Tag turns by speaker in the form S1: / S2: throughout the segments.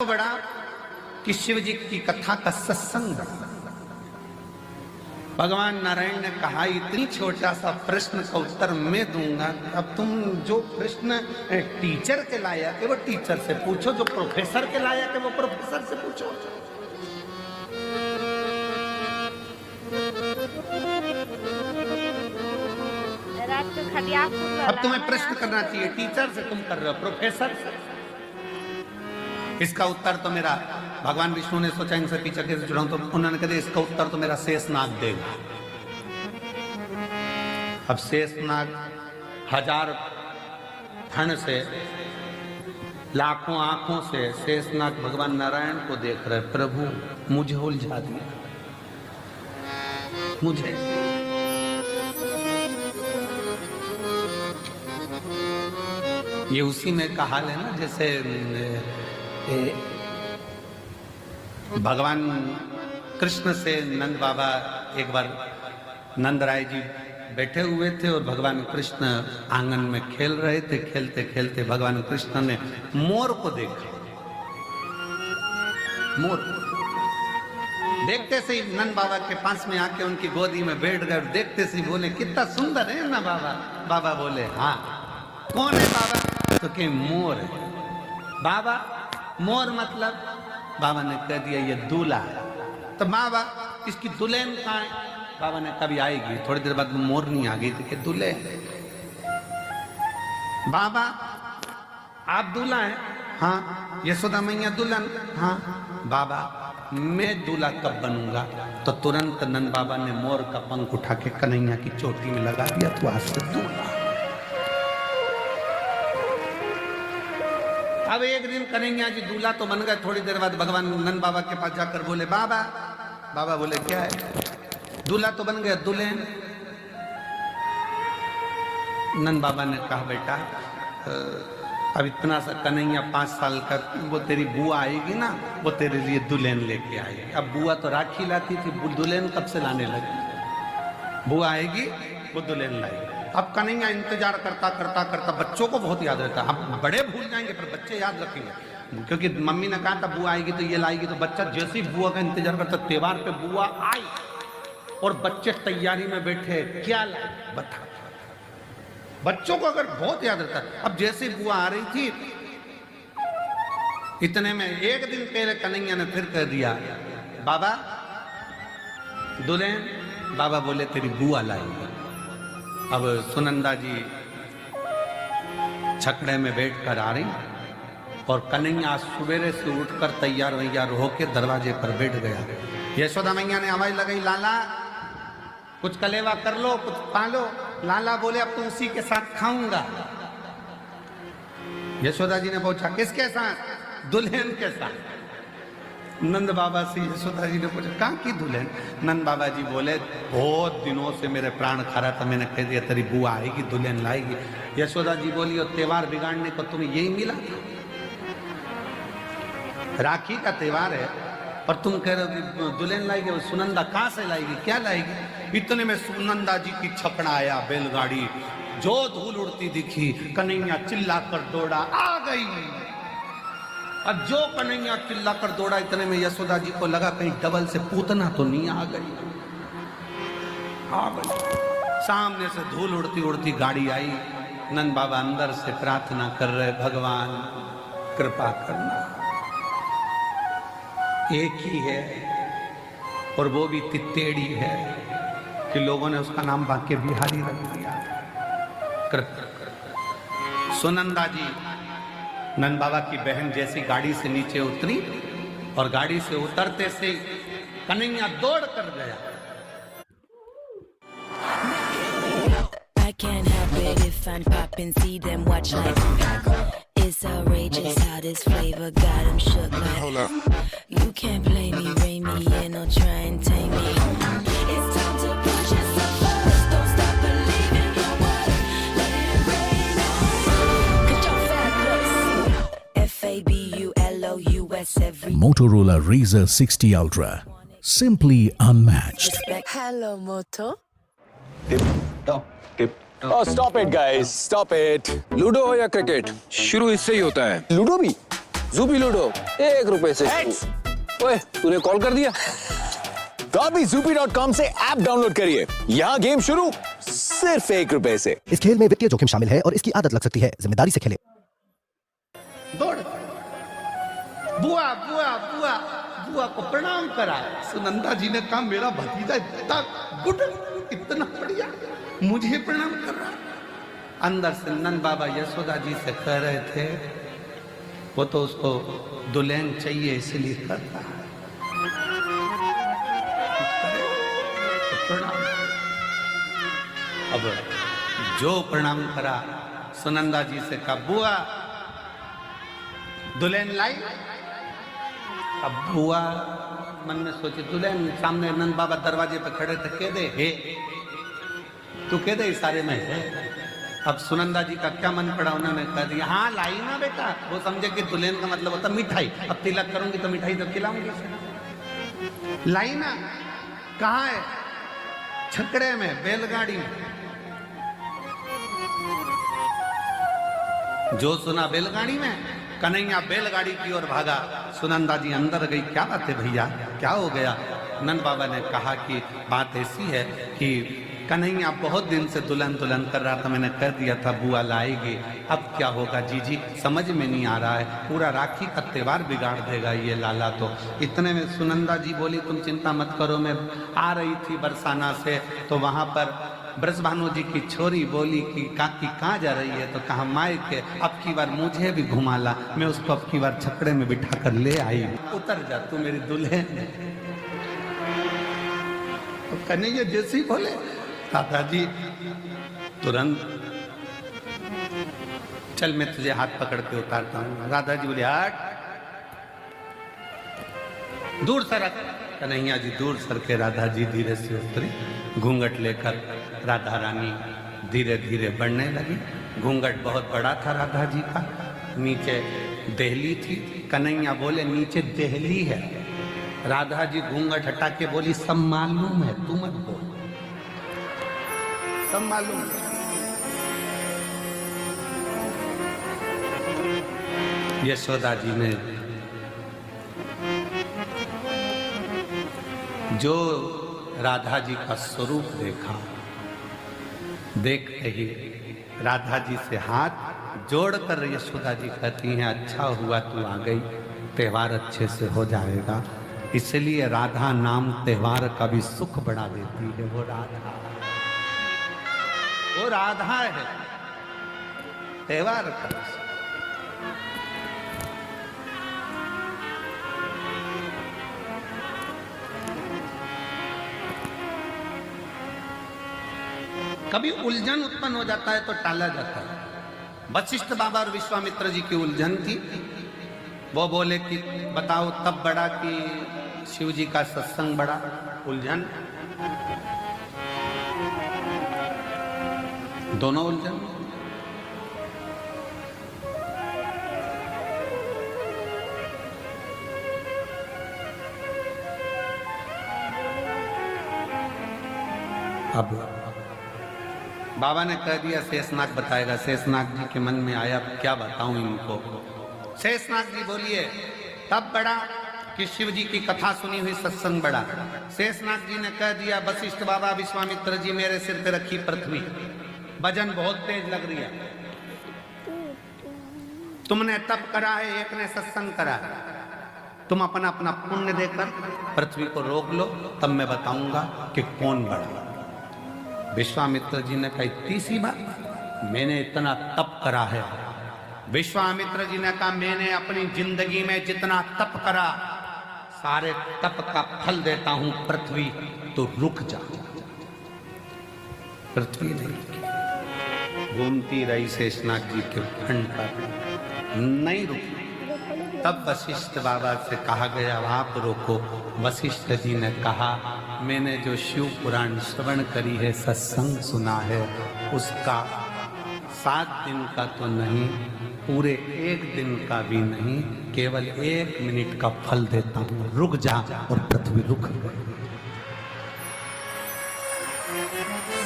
S1: तो बड़ा कि शिव जी की कथा का सत्संग। भगवान नारायण ने कहा इतनी छोटा सा प्रश्न का उत्तर मैं दूंगा, अब तुम जो प्रश्न टीचर के लायक है वो टीचर से पूछो, जो प्रोफेसर के लायक है वो प्रोफेसर से पूछो। अब तुम्हें प्रश्न करना चाहिए टीचर से, तुम कर रहे हो प्रोफेसर से। इसका उत्तर तो मेरा भगवान विष्णु ने सोचा इनसे पीछे कैसे जुड़ाऊं, तो उन्होंने कहा इसका उत्तर तो मेरा शेषनाग देगा। अब शेषनाग हजार फण से लाखों आंखों से शेषनाग भगवान नारायण को देख रहे, प्रभु मुझे उलझा दिया, मुझे। ये उसी में का हाल है ना, जैसे भगवान कृष्ण से नंद बाबा एक बार नंद राय जी बैठे हुए थे और भगवान कृष्ण आंगन में खेल रहे थे। खेलते खेलते भगवान कृष्ण ने मोर को देखा। मोर देखते से ही नंद बाबा के पास में आके उनकी गोदी में बैठ गए। देखते से ही बोले कितना सुंदर है ना बाबा। बाबा बोले हाँ। कौन है बाबा? तो कहीं मोर है। बाबा मोर मतलब? बाबा ने कह दिया ये दूल्हा। तो बाबा इसकी दुल्हन कहाँ है? बाबा ने कभी आएगी। थोड़ी देर बाद मोर नहीं आ गई थी कि दुल्हन। बाबा आप दूल्हा हैं? हाँ। यशोदा मैया दुल्हन? हाँ। बाबा मैं दूल्हा कब बनूंगा? तो तुरंत नंद बाबा ने मोर का पंख उठा के कन्हैया की चोटी में लगा दिया। तो आज से दूल्हा। अब एक दिन कन्हैया जी दूल्हा तो बन गए। थोड़ी देर बाद भगवान नंद बाबा के पास जाकर बोले बाबा। बाबा बोले क्या है? दूल्हा तो बन गया, दुल्हन? नंद बाबा ने कहा बेटा अब इतना सा कन्हैया 5 साल का, वो तेरी बुआ आएगी ना, वो तेरे लिए दुल्हन लेके आएगी। अब बुआ तो राखी लाती थी, दुल्हन कब से लाने लगी? बुआ आएगी वो दुल्हन लाएगी। अब कन्हैया इंतजार करता करता करता, बच्चों को बहुत याद रहता है। अब बड़े भूल जाएंगे पर बच्चे याद रखेंगे, क्योंकि मम्मी ने कहा था बुआ आएगी तो ये लाएगी। तो बच्चा जैसे ही बुआ का इंतजार करता, त्योहार पे बुआ आई और बच्चे तैयारी में बैठे, क्या लाए बता। बच्चों को अगर बहुत याद रहता है। अब जैसे बुआ आ रही थी, इतने में एक दिन पहले कन्हैया ने फिर कह दिया बाबा दुल्हन। बाबा बोले तेरी बुआ लाएगी। अब सुनंदा जी छकड़े में बैठकर आ रही और कन्हैया सवेरे से उठकर तैयार वैयार होकर दरवाजे पर बैठ गया। यशोदा मैया ने आवाज लगाई लाला कुछ कलेवा कर लो, कुछ पालो। लाला बोले अब तो उसी के साथ खाऊंगा। यशोदा जी ने पूछा किसके साथ? दुल्हन के साथ। नंद बाबा से यशोदा जी ने पूछा कहाँ की दुल्हन? नंद बाबा जी बोले बहुत दिनों से मेरे प्राण खा रहा था, मैंने कह दिया तेरी बुआ आएगी दुल्हन लाएगी। यशोदा जी बोली और त्योहार बिगाड़ने को तुम्हें यही मिला? राखी का त्योहार है और तुम कह रहे हो कि दुल्हन लाएगी। वो सुनंदा कहाँ से लाएगी, क्या लाएगी? इतने में सुनंदा जी की छकड़ा आया बैलगाड़ी, जो धूल उड़ती दिखी। कन्हैया चिल्ला कर दौड़ा, आ गई। अब जो कन्हैया चिल्ला कर दौड़ा, इतने में यशोदा जी को लगा कहीं डबल से पूतना तो नहीं आ गई। आ गई। सामने से धूल उड़ती उड़ती गाड़ी आई। नंद बाबा अंदर से प्रार्थना कर रहे, भगवान कृपा करना। एक ही है और वो भी तित्तेड़ी है कि लोगों ने उसका नाम बांके बिहारी रख दिया। सुनंदा जी नंद बाबा की बहन जैसी गाड़ी से नीचे उतरी और गाड़ी से उतरते से कन्हैया दौड़ कर गया।
S2: I can't help it if I'm popping, see them watch like it's outrageous how this flavor got them shook like.
S3: Hold up.
S2: You can't play me, rein me in or try and tame me. It's time to push yourself first. Don't stop believing your worth. Let it rain on. 'Cause you're fabulous. FABULOUS every.
S4: Motorola Razr 60 Ultra. Simply unmatched.
S2: Hello, Moto.
S3: Tip top. Oh, stop it, guys. Stop it.
S5: Ludo हो या cricket, शुरू इससे ही होता है।
S3: Ludo भी ज़ूबी ludo 1 रुपए से शुरू। ओए, तूने कॉल कर दिया?
S5: तो अभी zupi.com से ऐप डाउनलोड करिए। यहाँ गेम शुरू सिर्फ 1 रुपए से।
S6: इस खेल में वित्तीय जोखिम शामिल है और इसकी आदत लग सकती है। जिम्मेदारी से खेलें।
S1: दौड़ बुआ बुआ बुआ बुआ को प्रणाम करा। सुनंदा जी ने कहा मेरा भतीजा इतना गुड, इतना बढ़िया, मुझे प्रणाम कर रहा। अंदर से नंद बाबा यशोदा जी से कह रहे थे वो तो उसको दुल्हन चाहिए इसलिए कर रहा है। प्रणाम। अब जो प्रणाम करा सुनंदा जी से कहा बुआ दुल्हन लाई। अब बुआ मन में सोचे दुल्हन सामने नंद बाबा दरवाजे पे खड़े थे, कह दे हे, तू कह दे इशारे में है। अब सुनंदा जी का क्या मन पड़ा, उन्होंने कह दिया हाँ लाई ना बेटा। वो समझे कि दुल्हन का मतलब होता मिठाई, अब तिलक करूंगी तो मिठाई तो खिलाऊंगी। लाई ना, कहाँ है? छकड़े में, बैलगाड़ी में। जो सुना बैलगाड़ी में, कन्हैया बैलगाड़ी की ओर भागा। सुनंदा जी अंदर गई, क्या बात है भैया, क्या हो गया? नंद बाबा ने कहा कि बात ऐसी है कि कन्हैया बहुत दिन से दुल्हन दुल्हन कर रहा था, मैंने कर दिया था, बुआ लाएगी। अब क्या होगा जीजी, समझ में नहीं आ रहा है, पूरा राखी का त्योहार बिगाड़ देगा ये लाला तो। इतने में सुनंदा जी बोली तुम चिंता मत करो, मैं आ रही थी बरसाना से तो वहाँ पर ब्रजभानु जी की छोरी बोली कि काकी कहाँ जा रही है, तो कहा माई के अब की बार मुझे भी घुमा ला, मैं उसको अब की बार छकड़े में बिठा कर ले आई। उतर जा तू मेरी दुल्हन। तो कन्हैया जैसे ही बोले दादाजी तुरंत चल मैं तुझे हाथ पकड़ के उतारता हूँ। दादाजी बोले हट, दूर सरक। कन्हैया जी दूर सर के राधा जी धीरे से उतरी, घूंघट लेकर राधा रानी धीरे धीरे बढ़ने लगी। घूंघट बहुत बड़ा था राधा जी का, नीचे देहली थी। कन्हैया बोले नीचे देहली है। राधा जी घूंघट हटा के बोली सब मालूम है, तू मत बोल, सब मालूम है। यशोदा जी ने जो राधा जी का स्वरूप देखा, देखते ही राधा जी से हाथ जोड़कर यशोदा जी कहती हैं अच्छा हुआ तू आ गई, त्योहार अच्छे से हो जाएगा। इसलिए राधा नाम त्योहार का भी सुख बढ़ा देती है। वो राधा है त्योहार का। कभी उलझन उत्पन्न हो जाता है तो टाला जाता है। वशिष्ठ बाबा और विश्वामित्र जी की उलझन थी। वो बोले कि बताओ तब बड़ा कि शिव जी का सत्संग बड़ा। उलझन, दोनों उलझन। अब बाबा ने कह दिया शेषनाग बताएगा। शेषनाग जी के मन में आया क्या बताऊं इनको। शेषनाग जी बोलिए तब बड़ा कि शिव जी की कथा सुनी हुई सत्संग बड़ा। शेषनाग जी ने कह दिया वशिष्ठ बाबा विश्वामित्र जी मेरे सिर पे रखी पृथ्वी, वजन बहुत तेज लग रही है, तुमने तप करा है, एक ने सत्संग करा है, तुम अपना अपना पुण्य देकर पृथ्वी को रोक लो, तब मैं बताऊंगा कि कौन बड़ा। विश्वामित्र जी ने कहा इतनी सी बात, मैंने इतना तप करा है। विश्वामित्र जी ने कहा मैंने अपनी जिंदगी में जितना तप करा सारे तप का फल देता हूं पृथ्वी, तो रुक जा। पृथ्वी नहीं घूमती रही शेषनाग जी के खंड पर, नहीं रुकी। तब वशिष्ठ बाबा से कहा गया आप रोको। वशिष्ठ जी ने कहा मैंने जो शिव पुराण श्रवण करी है, सत्संग सुना है, उसका 7 दिन का तो नहीं, पूरे 1 दिन का भी नहीं, केवल 1 मिनट का फल देता हूं, रुक जा। और पृथ्वी रुक गई।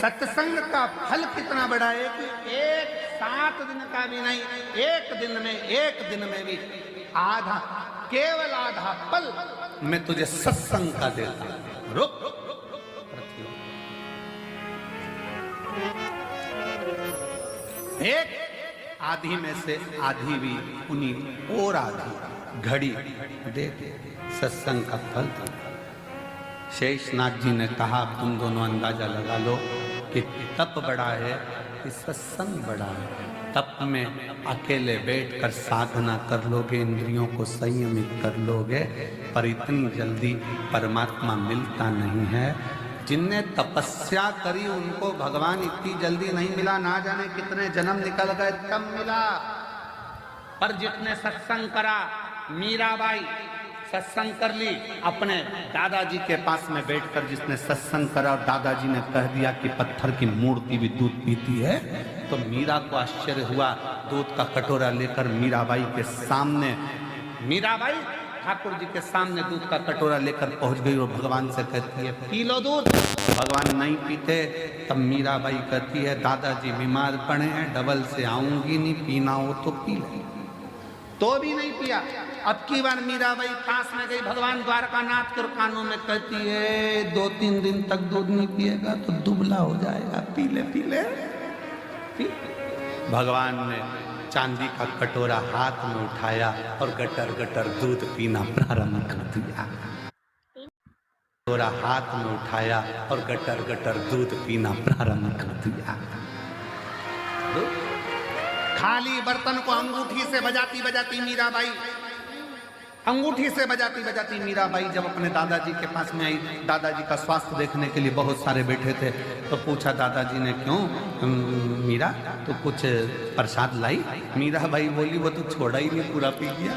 S1: सत्संग का फल कितना बड़ा है कि 7 दिन का भी नहीं, 1 दिन में भी आधा, केवल आधा पल मैं तुझे सत्संग का देता हूं। रुक। एक आधी में से आधी भी उन्हीं और आधी घड़ी दे सत्संग का फल। शेषनाग जी ने कहा तुम दोनों अंदाजा लगा लो कि तप बड़ा है कि सत्संग बड़ा है। तप में अकेले बैठकर साधना कर लोगे, इंद्रियों को संयमित कर लोगे, पर इतनी जल्दी परमात्मा मिलता नहीं है। जिनने तपस्या करी उनको भगवान इतनी जल्दी नहीं मिला, ना जाने कितने जन्म निकल गए तब मिला। पर जितने सत्संग करा, मीराबाई सत्संग कर ली, अपने दादाजी के पास में बैठकर जिसने सत्संग करा और दादाजी ने कह दिया कि पत्थर की मूर्ति भी दूध पीती है, तो मीरा को आश्चर्य हुआ। दूध का कटोरा लेकर मीराबाई के सामने, मीराबाई ठाकुर जी के सामने दूध का कटोरा लेकर पहुंच गई और भगवान से कहती है पी लो दूध। भगवान नहीं पीते। तब मीराबाई कहती है दादाजी बीमार पड़े हैं, डबल से आऊंगी नहीं, पीना हो तो पी लो। तो भी नहीं पिया। अब की बार मीराबाई पास में गई भगवान द्वारकानाथ के कानों में कहती है 2-3 दिन तक दूध नहीं पिएगा तो दुबला हो जाएगा, पी ले पी ले। भगवान ने चांदी का कटोरा हाथ में उठाया और गटर गटर दूध पीना प्रारंभ कर दिया। कटोरा हाथ में उठाया और गटर गटर दूध पीना प्रारंभ कर दिया। खाली बर्तन को अंगूठी से बजाती बजाती मीराबाई, अंगूठी से बजाती बजाती मीराबाई जब अपने दादाजी के पास में आई, दादाजी का स्वास्थ्य देखने के लिए बहुत सारे बैठे थे, तो पूछा दादाजी ने क्यों मीरा तो कुछ प्रसाद लाई? मीराबाई बोली वो तो छोड़ा ही नहीं, पूरा पी गया।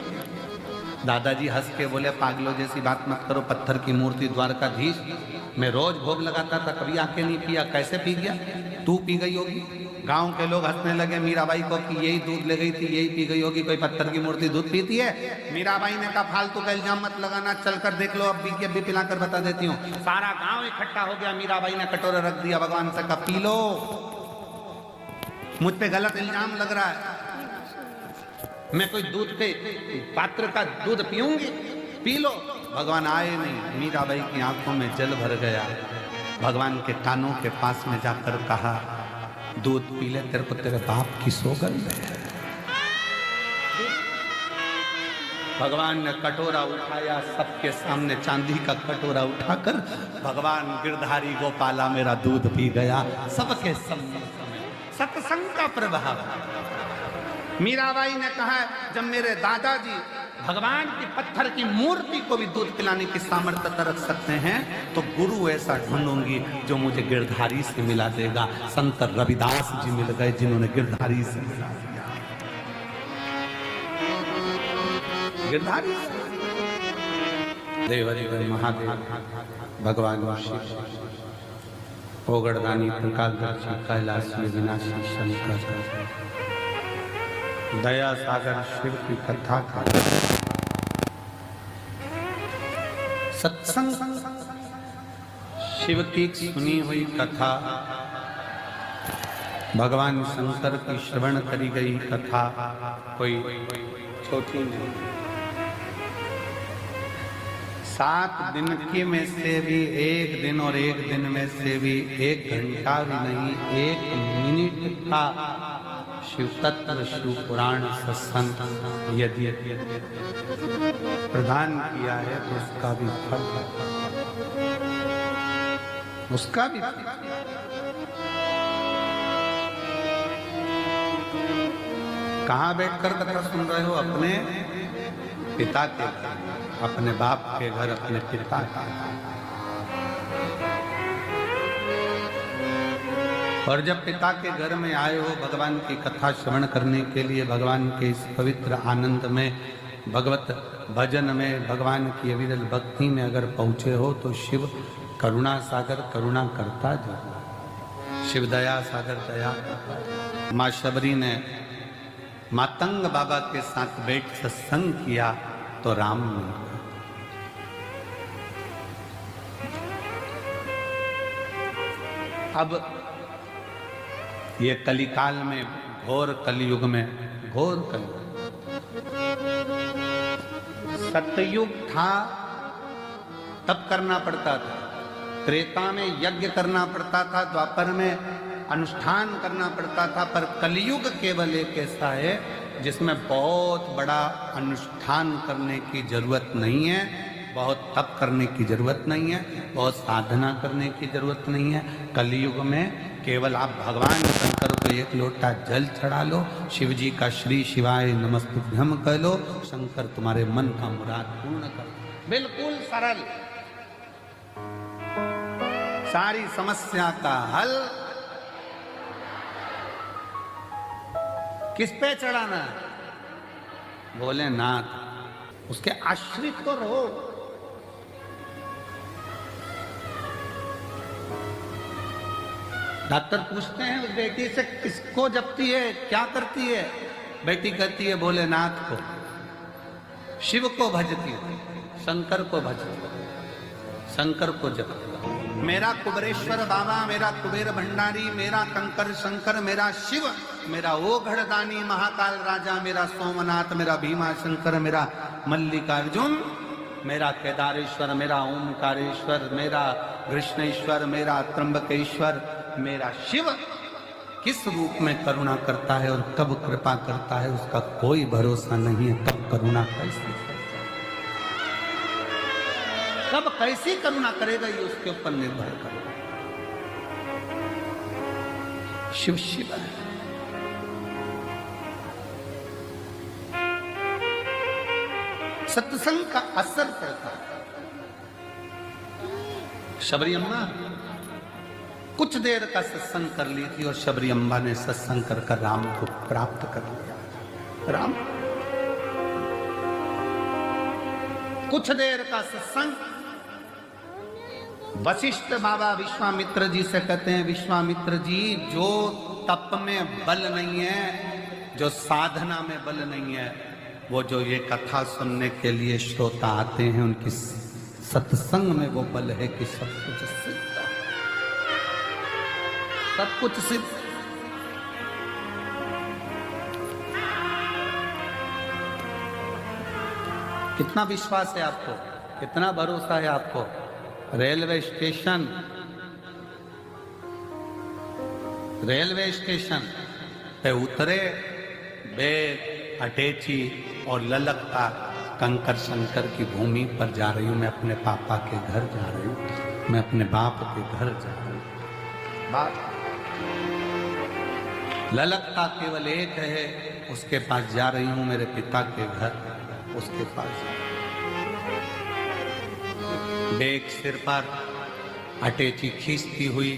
S1: दादाजी हंस के बोले पागलों जैसी बात मत करो, पत्थर की मूर्ति द्वारकाधीश, मैं रोज भोग लगाता था, कभी आके नहीं पिया, कैसे पी गया? तू पी गई होगी। गांव के लोग हंसने लगे मीराबाई को कि यही दूध ले गई थी, यही पी गई होगी, कोई पत्थर की मूर्ति दूध पीती है? मीराबाई ने कहा फालतू का इल्जाम मत लगाना, चलकर देख लो, अभी पिला कर बता देती हूँ। सारा गांव इकट्ठा हो गया, मीराबाई ने कटोरा रख दिया, भगवान से कहा पी लो, मुझ पे गलत इल्जाम लग रहा है, मैं कोई दूध के पात्र का दूध पीऊंगी, पी लो। भगवान आए नहीं, मीराबाई की आंखों में जल भर गया। भगवान के कानों के पास में जाकर कहा दूध पी ले, तेरे को तेरे बाप की सौगंध है। भगवान ने कटोरा उठाया, सबके सामने चांदी का कटोरा उठाकर भगवान गिरधारी गोपाला मेरा दूध पी गया। सबके सामने सत्संग का प्रभाव। मीराबाई ने कहा जब मेरे दादाजी भगवान की पत्थर की मूर्ति को भी दूध पिलाने की सामर्थ्य रख सकते हैं, तो गुरु ऐसा ढूंढूंगी जो मुझे गिरधारी से मिला देगा। संत रविदास जी मिल गए जिन्होंने गिरधारी से मिला दिया। गिरधारी देव महादेव भगवान शिव ओगड़दानी प्रकाशदर्शी कैलाशी विनाशी शंकर दया सागर शिव की कथा का सत्संग, शिव की सुनी हुई कथा, भगवान शंकर की श्रवण करी गई कथा कोई छोटी नहीं। 7 दिन की में से भी 1 दिन और 1 दिन में से भी 1 घंटा भी नहीं, 1 मिनट का शिव तत्व शिव पुराण सत्संग यदि प्रदान किया है तो उसका भी फल है, उसका भी फल। कहाँ बैठकर कथा सुन रहे हो? अपने पिता के घर, अपने बाप के घर, अपने पिता के घर। और जब पिता के घर में आए हो भगवान की कथा श्रवण करने के लिए, भगवान के इस पवित्र आनंद में, भगवत भजन में, भगवान की अविरल भक्ति में अगर पहुँचे हो तो शिव करुणा सागर करुणा करता जाओ, शिव दया सागर दया। माँ शबरी ने मातंग बाबा के साथ बैठ सत्संग किया तो राम मिल गए। अब ये कलिकाल में, घोर कलयुग में, घोर कलयुग, सतयुग था तब करना पड़ता था, त्रेता में यज्ञ करना पड़ता था, द्वापर में अनुष्ठान करना पड़ता था, पर कलयुग केवल एक ऐसा है जिसमें बहुत बड़ा अनुष्ठान करने की जरूरत नहीं है, बहुत तप करने की जरूरत नहीं है, बहुत साधना करने की जरूरत नहीं है। कलयुग में केवल आप भगवान शंकर को एक लोटा जल चढ़ा लो, शिव जी का श्री शिवाय नमस्तुभ्यम कह लो, शंकर तुम्हारे मन का मुराद पूर्ण कर दो। बिल्कुल सरल, सारी समस्या का हल किस पे चढ़ाना है? भोलेनाथ। उसके आश्रित तो रहो। डॉक्टर पूछते हैं उस बेटी से किसको जपती है, क्या करती है? बेटी कहती है भोलेनाथ को, शिव को भजती है, शंकर को भजती है, शंकर को जपती है। मेरा कुबेरेश्वर बाबा, मेरा कुबेर भंडारी, मेरा कंकर शंकर, मेरा शिव, मेरा ओघड़दानी महाकाल राजा, मेरा सोमनाथ, मेरा भीमा शंकर, मेरा मल्लिकार्जुन, मेरा केदारेश्वर, मेरा ओमकारेश्वर, मेरा कृष्णेश्वर, मेरा त्र्यंबकेश्वर, मेरा शिव किस रूप में करुणा करता है और कब कृपा करता है उसका कोई भरोसा नहीं है। कब करुणा कैसी, कब कैसी करुणा करेगा ये उसके ऊपर निर्भर करेगा। शिव शिव है। सत्संग का असर पड़ता है। शबरी अम्मा कुछ देर का सत्संग कर ली थी और शबरी अम्बा ने सत्संग कर राम को प्राप्त कर लिया। राम कुछ देर का सत्संग। वशिष्ठ बाबा विश्वामित्र जी से कहते हैं, विश्वामित्र जी, जो तप में बल नहीं है, जो साधना में बल नहीं है, वो जो ये कथा सुनने के लिए श्रोता आते हैं, उनकी सत्संग में वो बल है कि सब कुछ सिद्ध, सब कुछ सिद्ध। कितना विश्वास है आपको, कितना भरोसा है आपको? रेलवे स्टेशन पे उतरे, बैग अटैची और ललकता कंकर शंकर की भूमि पर जा रही हूं, मैं अपने पापा के घर जा रही हूं, मैं अपने बाप के घर जा रही हूं। बाप ललकता केवल एक है, उसके पास जा रही हूं, मेरे पिता के घर, उसके पास। बैग सिर पर, अटैची खींचती हुई,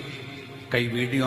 S1: कई वीडियो